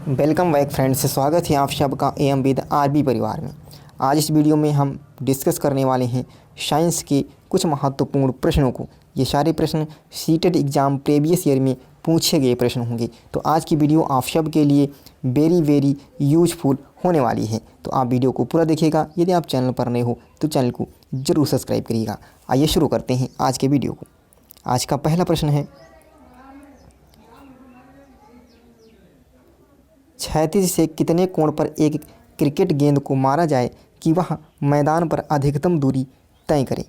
Welcome back friends, स्वागत है आप सबका एम विद आरबी परिवार में। आज इस वीडियो में हम डिस्कस करने वाले हैं साइंस के कुछ महत्वपूर्ण प्रश्नों को। ये सारे प्रश्न सीटेट एग्ज़ाम प्रीवियस ईयर में पूछे गए प्रश्न होंगे। तो आज की वीडियो आप सब के लिए वेरी यूजफुल होने वाली है। तो आप वीडियो को पूरा देखिएगा। यदि आप चैनल पर नए हो तो चैनल को ज़रूर सब्सक्राइब करिएगा। आइए शुरू करते हैं आज के वीडियो को। आज का पहला प्रश्न है, क्षैतिज से कितने कोण पर एक क्रिकेट गेंद को मारा जाए कि वह मैदान पर अधिकतम दूरी तय करे?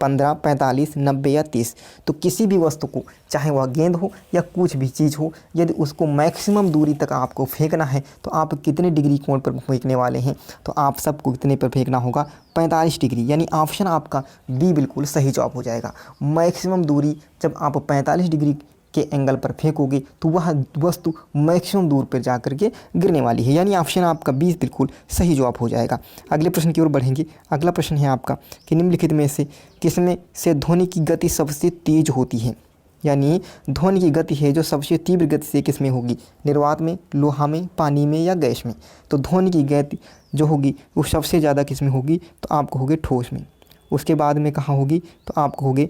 15, 45, 90 या 30। तो किसी भी वस्तु को, चाहे वह गेंद हो या कुछ भी चीज़ हो, यदि उसको मैक्सिमम दूरी तक आपको फेंकना है तो आप कितने डिग्री कोण पर फेंकने वाले हैं? तो आप सबको कितने पर फेंकना होगा? 45 डिग्री। यानी ऑप्शन आपका बी बिल्कुल सही जवाब हो जाएगा। मैक्सिमम दूरी जब आप 45 डिग्री के एंगल पर फेंकोगे तो वह वस्तु मैक्सिमम दूर पर जा कर के गिरने वाली है। यानी ऑप्शन आपका 20 बिल्कुल सही जवाब हो जाएगा। अगले प्रश्न की ओर बढ़ेंगे। अगला प्रश्न है आपका कि निम्नलिखित में से किसमें से ध्वनि की गति सबसे तेज होती है? यानी ध्वनि की गति है जो सबसे तीव्र गति से किसमें होगी? निर्वात में, लोहा में, पानी में या गैस में? तो ध्वनि की गति जो होगी वो सबसे ज़्यादा किसमें होगी? तो आपको होगी ठोस में। उसके बाद में कहाँ होगी? तो आपको होगी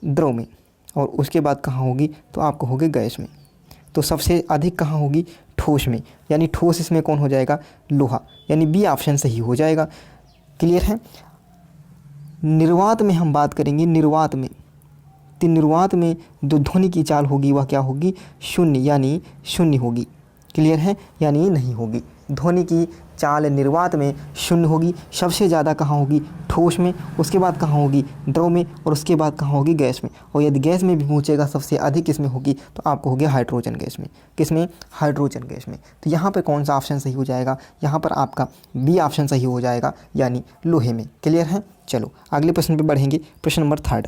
द्रव में। और उसके बाद कहाँ होगी? तो आपको होगी गैस में। तो सबसे अधिक कहाँ होगी? ठोस में। यानी ठोस इसमें कौन हो जाएगा? लोहा। यानी बी ऑप्शन सही हो जाएगा। क्लियर है? निर्वात में हम बात करेंगे। निर्वात में तो निर्वात में जो ध्वनि की चाल होगी वह क्या होगी? शून्य। यानी शून्य होगी। क्लियर है? यानी नहीं होगी। ध्वनि की चाल निर्वात में शून्य होगी। सबसे ज़्यादा कहाँ होगी? ठोस में। उसके बाद कहाँ होगी? द्रव में। और उसके बाद कहाँ होगी? गैस में। और यदि गैस में भी पूछेगा सबसे अधिक किसमें होगी तो आपको होगी हाइड्रोजन गैस में। किसमें? हाइड्रोजन गैस में। तो यहाँ पर कौन सा ऑप्शन सही हो जाएगा? यहाँ पर आपका बी ऑप्शन सही हो जाएगा, यानी लोहे में। क्लियर है? चलो अगले प्रश्न पर बढ़ेंगे। प्रश्न नंबर 3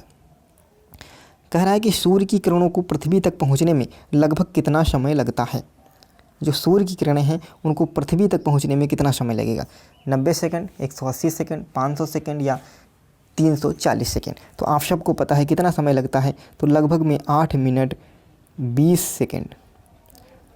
कह रहा है कि सूर्य की किरणों को पृथ्वी तक पहुँचने में लगभग कितना समय लगता है? जो सूर्य की किरणें हैं उनको पृथ्वी तक पहुंचने में कितना समय लगेगा? 90 सेकंड, 180 सेकंड, 500 सेकंड या 340 सेकंड? तो आप सबको पता है कितना समय लगता है। तो लगभग में 8 मिनट 20 सेकंड,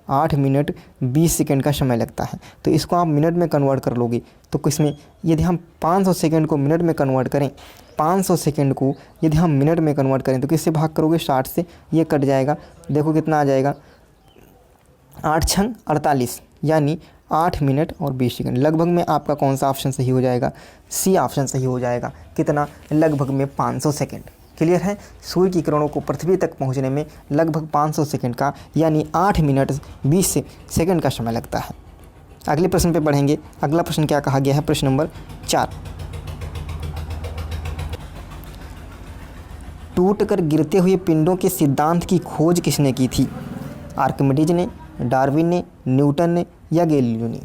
8 मिनट 20 सेकंड का समय लगता है। तो इसको आप मिनट में कन्वर्ट कर लोगे तो किसमें? यदि हम 500 सेकंड को मिनट में कन्वर्ट करें, 500 सेकंड को यदि हम मिनट में कन्वर्ट करें तो किससे भाग करोगे? 60 से। ये कट जाएगा। देखो कितना आ जाएगा? 8 छंग 48, यानी 8 मिनट और 20 सेकंड। लगभग में आपका कौन सा ऑप्शन सही हो जाएगा? सी ऑप्शन सही हो जाएगा। कितना? लगभग में 500 सेकंड। क्लियर है? सूर्य की किरणों को पृथ्वी तक पहुंचने में लगभग 500 सेकंड का, यानी 8 मिनट 20 सेकंड का समय लगता है। अगले प्रश्न पे बढ़ेंगे। अगला प्रश्न क्या कहा गया है? प्रश्न नंबर 4 टूटकर गिरते हुए पिंडों के सिद्धांत की खोज किसने की थी? आर्किमिडीज ने, डार्विन ने, न्यूटन ने या गैलीलियो ने?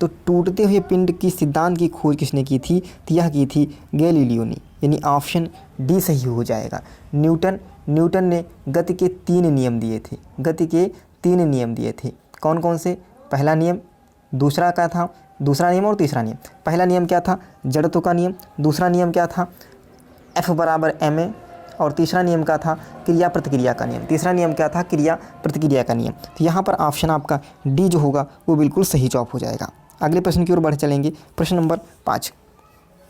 तो टूटते हुए पिंड की सिद्धांत की खोज किसने की थी? तो यह की थी गैलीलियो ने। यानी ऑप्शन डी सही हो जाएगा। न्यूटन ने गति के 3 नियम दिए थे। गति के 3 नियम दिए थे। कौन कौन से? पहला नियम, दूसरा क्या था? दूसरा नियम और तीसरा नियम। पहला नियम क्या था? जड़त्व का नियम। दूसरा नियम क्या था? F = ma। और तीसरा नियम क्या था? क्रिया प्रतिक्रिया का नियम। तीसरा नियम क्या था? क्रिया प्रतिक्रिया का नियम। तो यहाँ पर ऑप्शन आपका डी जो होगा वो बिल्कुल सही जवाब हो जाएगा। अगले प्रश्न की ओर बढ़ चलेंगे। प्रश्न नंबर 5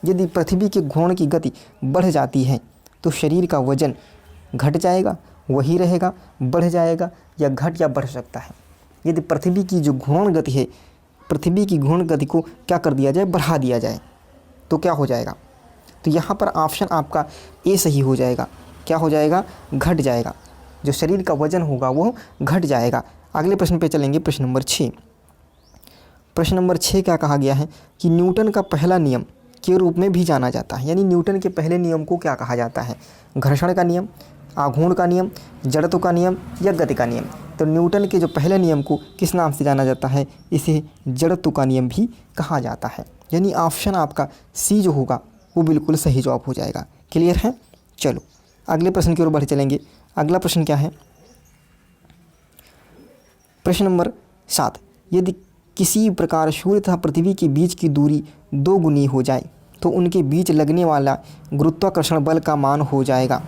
यदि पृथ्वी के घूर्णन की गति बढ़ जाती है तो शरीर का वजन घट जाएगा, वही रहेगा, बढ़ जाएगा या घट या बढ़ सकता है? यदि पृथ्वी की जो घूर्णन गति है, पृथ्वी की घूर्णन गति को क्या कर दिया जाए? बढ़ा दिया जाए तो क्या हो जाएगा? तो यहाँ पर ऑप्शन आपका ए सही हो जाएगा। क्या हो जाएगा? घट जाएगा। जो शरीर का वजन होगा वो घट जाएगा। अगले प्रश्न पे चलेंगे। प्रश्न नंबर 6 प्रश्न नंबर 6 क्या कहा गया है कि न्यूटन का पहला नियम के रूप में भी जाना जाता है। यानी न्यूटन के पहले नियम को क्या कहा जाता है? घर्षण का नियम, आघूर्ण का नियम, जड़त्व का नियम या गति का नियम? तो न्यूटन के जो पहले नियम को किस नाम से जाना जाता है? इसे जड़त्व का नियम भी कहा जाता है। यानी ऑप्शन आपका सी जो होगा वो बिल्कुल सही जवाब हो जाएगा। क्लियर है? चलो अगले प्रश्न की ओर बढ़ चलेंगे। अगला प्रश्न क्या है? प्रश्न नंबर 7 यदि किसी प्रकार सूर्य तथा पृथ्वी के बीच की दूरी 2 गुनी हो जाए तो उनके बीच लगने वाला गुरुत्वाकर्षण बल का मान हो जाएगा।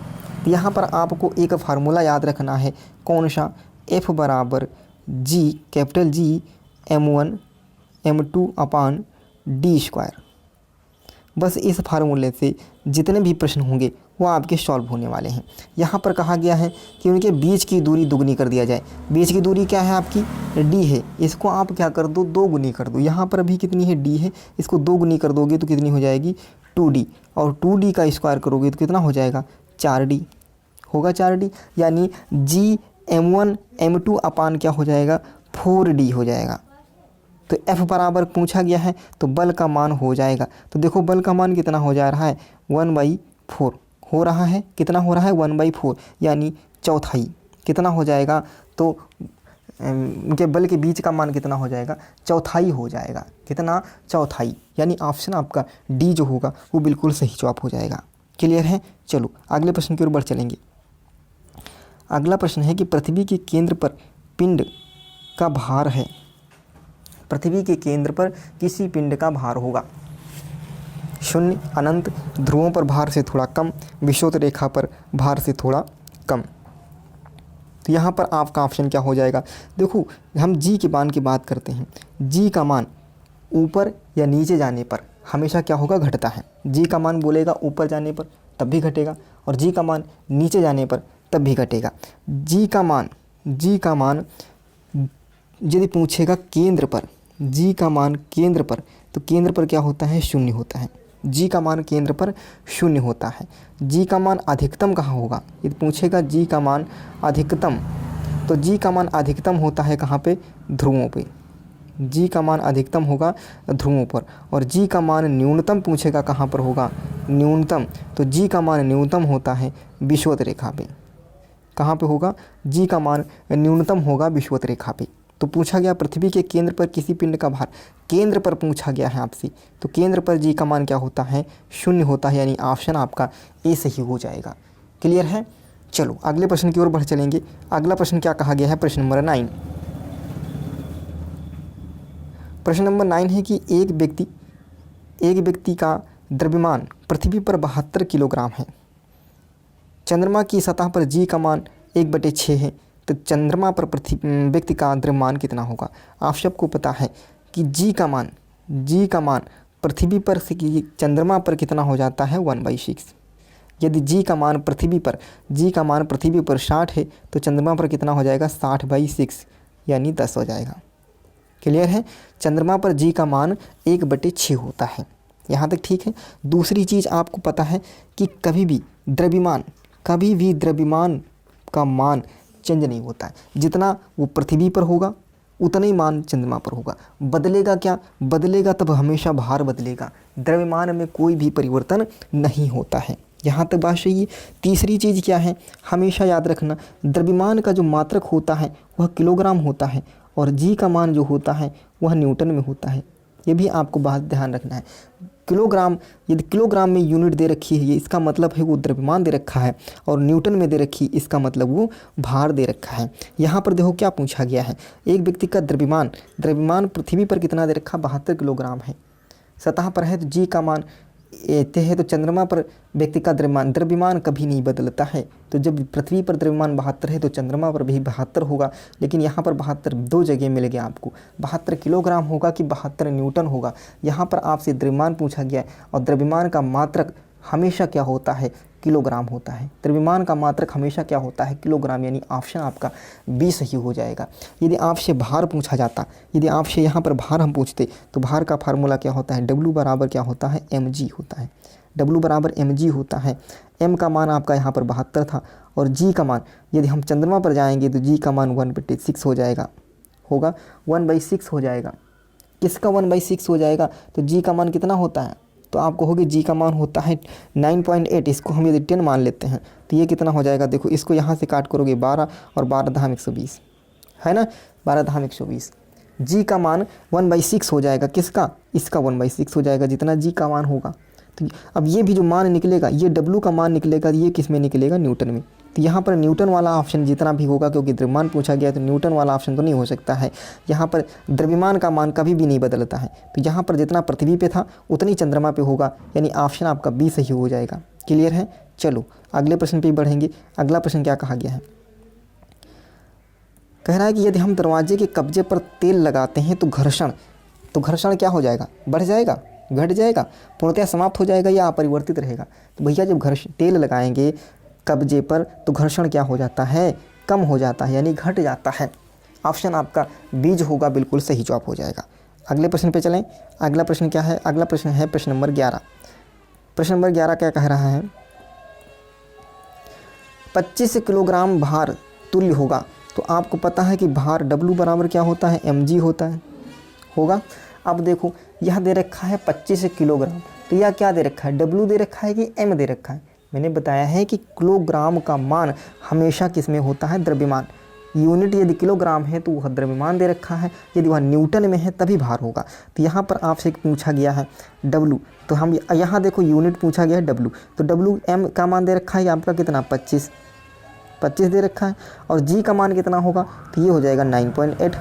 यहाँ पर आपको एक फार्मूला याद रखना है। कौन सा? F = G capital G m1 m2 अपान डी स्क्वायर। बस इस फार्मूले से जितने भी प्रश्न होंगे वो आपके सॉल्व होने वाले हैं। यहाँ पर कहा गया है कि उनके बीच की दूरी दुगनी कर दिया जाए। बीच की दूरी क्या है आपकी, d है, इसको आप क्या कर दो, 2 गुनी कर दो। यहाँ पर अभी कितनी है, d है, इसको 2 गुनी कर दोगे तो कितनी हो जाएगी, 2d, और 2d का स्क्वायर करोगे तो कितना हो जाएगा, 4d होगा, 4d, यानी g m1 m2 अपान क्या हो जाएगा, 4d हो जाएगा। तो F बराबर पूछा गया है तो बल का मान हो जाएगा। तो देखो बल का मान कितना हो जा रहा है, 1/4 हो रहा है। कितना हो रहा है, 1/4, यानी चौथाई। कितना हो जाएगा, तो उनके बल के बीच का मान कितना हो जाएगा, चौथाई हो जाएगा। कितना, चौथाई, यानी ऑप्शन आपका डी जो होगा वो बिल्कुल सही जवाब हो जाएगा। क्लियर है। चलो अगले प्रश्न की ओर बढ़ चलेंगे। अगला प्रश्न है कि पृथ्वी के केंद्र पर पिंड का भार है। पृथ्वी के केंद्र पर किसी पिंड का भार होगा 0, अनंत, ध्रुवों पर भार से थोड़ा कम, विषुवत रेखा पर भार से थोड़ा कम। तो यहाँ पर आपका ऑप्शन क्या हो जाएगा, देखो हम जी के मान की बात करते हैं। जी का मान ऊपर या नीचे जाने पर हमेशा क्या होगा, घटता है। जी का मान बोलेगा ऊपर जाने पर तब भी घटेगा, और जी का मान नीचे जाने पर तब भी घटेगा। जी का मान यदि पूछेगा केंद्र पर, जी का मान केंद्र पर, तो केंद्र पर क्या होता है, 0 होता है। जी का मान केंद्र पर 0 होता है। जी का मान अधिकतम कहाँ होगा, यदि पूछेगा जी का मान अधिकतम, तो जी का मान अधिकतम होता है कहाँ पे, ध्रुवों पे। जी का मान अधिकतम होगा ध्रुवों पर। और जी का मान न्यूनतम पूछेगा कहाँ पर होगा, न्यूनतम, तो जी का मान न्यूनतम होता है विषुवत रेखा पे। कहाँ पे होगा, जी का मान न्यूनतम होगा विषुवत रेखा पे। तो पूछा गया पृथ्वी के केंद्र पर किसी पिंड का भार, केंद्र पर पूछा गया है आपसे, तो केंद्र पर जी का मान क्या होता है, 0 होता है, यानी ऑप्शन आपका ए सही हो जाएगा। क्लियर है। चलो अगले प्रश्न की ओर बढ़ चलेंगे। अगला प्रश्न क्या कहा गया है, प्रश्न नंबर 9। प्रश्न नंबर 9 है कि एक व्यक्ति का द्रव्यमान पृथ्वी पर 72 किलोग्राम है। चंद्रमा की सतह पर जी का मान 1/6 है, तो चंद्रमा पर व्यक्ति का द्रव्यमान कितना होगा। आप सबको पता है कि जी का मान पृथ्वी पर से चंद्रमा पर कितना हो जाता है, 1/6। यदि जी का मान पृथ्वी पर 60 है तो चंद्रमा पर कितना हो जाएगा, 60/6, यानी 10 हो जाएगा। क्लियर है। चंद्रमा पर जी का मान 1/6 होता है। यहाँ तक ठीक है। दूसरी चीज़ आपको पता है कि कभी भी द्रव्यमान का मान चेंज नहीं होता है। जितना वो पृथ्वी पर होगा उतना ही मान चंद्रमा पर होगा। बदलेगा क्या, बदलेगा तब हमेशा भार बदलेगा, द्रव्यमान में कोई भी परिवर्तन नहीं होता है। यहाँ तक बात सही है। तीसरी चीज़ क्या है, हमेशा याद रखना, द्रव्यमान का जो मात्रक होता है वह किलोग्राम होता है, और जी का मान जो होता है वह न्यूटन में होता है। ये भी आपको बात ध्यान रखना है। किलोग्राम, यदि किलोग्राम में यूनिट दे रखी है, ये इसका मतलब है वो द्रव्यमान दे रखा है, और न्यूटन में दे रखी इसका मतलब वो भार दे रखा है। यहाँ पर देखो क्या पूछा गया है, एक व्यक्ति का द्रव्यमान पृथ्वी पर कितना दे रखा, 72 किलोग्राम है। सतह पर है तो जी का मान एते है, तो चंद्रमा पर व्यक्ति का द्रव्यमान कभी नहीं बदलता है। तो जब पृथ्वी पर द्रव्यमान 72 है तो चंद्रमा पर भी 72 होगा। लेकिन यहाँ पर 72 दो जगह मिल गया आपको, 72 किलोग्राम होगा कि 72 न्यूटन होगा। यहाँ पर आपसे द्रव्यमान पूछा गया है, और द्रव्यमान का मात्रक हमेशा क्या होता है, किलोग्राम होता है। द्रव्यमान का मात्रक हमेशा क्या होता है, किलोग्राम, यानी ऑप्शन आपका बी सही हो जाएगा। यदि आपसे भार पूछा जाता, यदि आपसे यहाँ पर भार हम पूछते, तो भार का फार्मूला क्या होता है, W बराबर क्या होता है, mg होता है। W बराबर mg होता है। m का मान आपका यहाँ पर 72 था, और g का मान, यदि हम चंद्रमा पर जाएंगे तो g का मान 1/6 हो जाएगा, 1/6 हो जाएगा। किसका 1/6 हो जाएगा, तो g का मान कितना होता है, तो आपको होगी जी का मान होता है 9.8। इसको हम यदि 10 मान लेते हैं तो ये कितना हो जाएगा, देखो इसको यहाँ से काट करोगे 12, और 12×120 है ना, 12×120। जी का मान 1/6 हो जाएगा, किसका, इसका 1/6 हो जाएगा, जितना जी का मान होगा। तो अब ये भी जो मान निकलेगा, ये डब्ल्यू का मान निकलेगा, ये किस में निकलेगा, न्यूटन में। तो यहाँ पर न्यूटन वाला ऑप्शन जितना भी होगा, क्योंकि द्रव्यमान पूछा गया तो न्यूटन वाला ऑप्शन तो नहीं हो सकता है। यहाँ पर द्रव्यमान का मान कभी भी नहीं बदलता है, तो यहाँ पर जितना पृथ्वी पे था उतनी चंद्रमा पे होगा, यानी ऑप्शन आपका बी सही हो जाएगा। क्लियर है। चलो अगले प्रश्न पे बढ़ेंगे। अगला प्रश्न क्या कहा गया है, कह रहा है कि यदि हम दरवाजे के कब्जे पर तेल लगाते हैं तो घर्षण क्या हो जाएगा, बढ़ जाएगा, घट जाएगा, पूर्णतः समाप्त हो जाएगा या अपरिवर्तित रहेगा। तो भैया जब तेल लगाएंगे कब्जे पर तो घर्षण क्या हो जाता है, कम हो जाता है, यानी घट जाता है। ऑप्शन आपका बीज होगा, बिल्कुल सही जवाब हो जाएगा। अगले प्रश्न पे चलें। अगला प्रश्न क्या है, अगला प्रश्न है प्रश्न नंबर 11। प्रश्न नंबर 11 क्या कह रहा है, 25 किलोग्राम भार तुल्य होगा। तो आपको पता है कि भार W बराबर क्या होता है, mg होता है, होगा। अब देखो यह दे रखा है 25 किलोग्राम, तो यह क्या दे रखा है, W दे रखा है कि m दे रखा है। मैंने बताया है कि किलोग्राम का मान हमेशा किस में होता है, द्रव्यमान। यूनिट यदि किलोग्राम है तो वह द्रव्यमान दे रखा है, यदि वह न्यूटन में है तभी भार होगा। तो यहाँ पर आपसे पूछा गया है W, तो हम यहाँ देखो यूनिट पूछा गया है W, तो W m का मान दे रखा है आपका कितना, 25 दे रखा है, और G का मान कितना होगा, तो ये हो जाएगा 9.8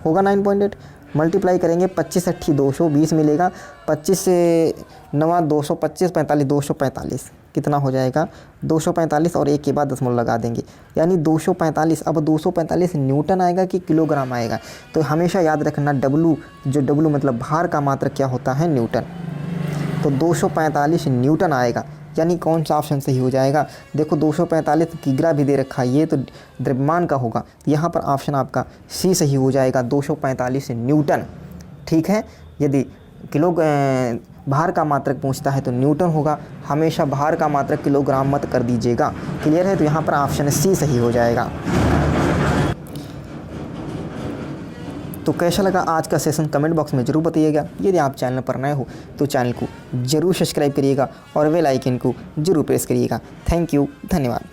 होगा, 9.8 मल्टीप्लाई करेंगे 25 8 220 मिलेगा, 25 से 9 225 45 245 कितना हो जाएगा, 245 और एक के बाद दशमलव लगा देंगे, यानी 245। अब 245 न्यूटन आएगा कि किलोग्राम आएगा, तो हमेशा याद रखना W, जो W मतलब भार का मात्रक क्या होता है, न्यूटन। तो 245 न्यूटन आएगा, यानी कौन सा ऑप्शन सही हो जाएगा। देखो 245 किग्रा भी दे रखा है, ये तो द्रव्यमान का होगा, यहाँ पर ऑप्शन आपका सी सही हो जाएगा, 245 न्यूटन। ठीक है, यदि किलो भार का मात्रक पूछता है तो न्यूटन होगा, हमेशा भार का मात्रक किलोग्राम मत कर दीजिएगा। क्लियर है, तो यहाँ पर ऑप्शन सी सही हो जाएगा। तो कैसा लगा आज का सेशन कमेंट बॉक्स में ज़रूर बताइएगा। यदि आप चैनल पर नए हो तो चैनल को ज़रूर सब्सक्राइब करिएगा और बेल आइकन को ज़रूर प्रेस करिएगा। थैंक यू, धन्यवाद।